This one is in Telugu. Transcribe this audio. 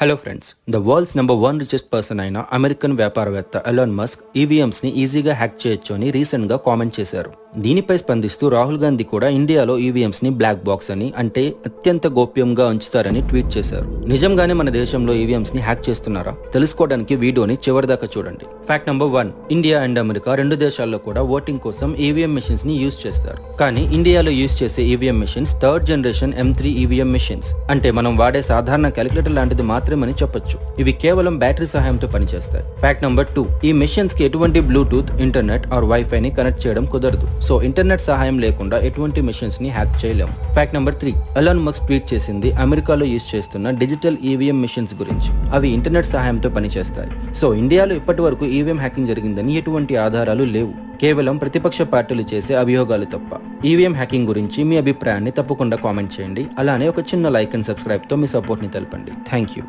Hello friends, the world's number 1 richest person అయిన అమెరికన్ వ్యాపారవేత్త ఎలాన్ మస్క్ ఈవీఎంస్ ని ఈజీగా హ్యాక్ చేయొచ్చు అని రీసెంట్ గా కామెంట్ చేశారు. దీనిపై స్పందిస్తూ రాహుల్ గాంధీ కూడా ఇండియాలో ఈవీఎంస్ ని బ్లాక్ బాక్స్ అని, అంటే అత్యంత గోప్యంగా ఉంచుతారని ట్వీట్ చేశారు. నిజంగానే మన దేశంలో ఈవీఎంస్ ని హ్యాక్ చేస్తున్నారా? తెలుసుకోవడానికి వీడియోని చివరిదాకా చూడండి. Fact number 1, India and America రెండు దేశాల్లో కూడా ఓటింగ్ కోసం ఈవీఎం మెషిన్స్ ని యూజ్ చేస్తారు. కానీ ఇండియాలో యూజ్ చేసే EVM machines third generation M3 EVM machines, అంటే మనం వాడే సాధారణ క్యాలిక్యులేటర్ లాంటిది మాత్రమని చెప్పొచ్చు. ఇవి కేవలం బ్యాటరీ సహాయంతో పనిచేస్తాయి. ఫ్యాక్ట్ నెంబర్ 2, ఈ మెషిన్స్ కి ఎటువంటి బ్లూటూత్, ఇంటర్నెట్ ఆర్ వైఫై ని కనెక్ట్ చేయడం కుదరదు. సో ఇంటర్నెట్ సహాయం లేకుండా ఎటువంటి మెషిన్స్ ని హ్యాక్ చేయలేము. Fact number 3, Elon Musk tweet చేసింది అమెరికాలో యూజ్ చేస్తున్న డిజిటల్ ఈవీఎం మెషిన్స్ గురించి. అవి ఇంటర్నెట్ సహాయంతో పనిచేస్తాయి. సో ఇండియాలో ఇప్పటి వరకు ఈవీఎం హ్యాకింగ్ జరిగిందని ఎటువంటి ఆధారాలు లేవు. కేవలం ప్రతిపక్ష పార్టీలు చేసే అభియోగాలు తప్ప. ఈవీఎం హ్యాకింగ్ గురించి మీ అభిప్రాయాన్ని తప్పకుండా కామెంట్ చేయండి. అలానే ఒక చిన్న లైక్ అండ్ సబ్స్క్రైబ్ తో మీ సపోర్ట్ ని తెలపండి. Thank you.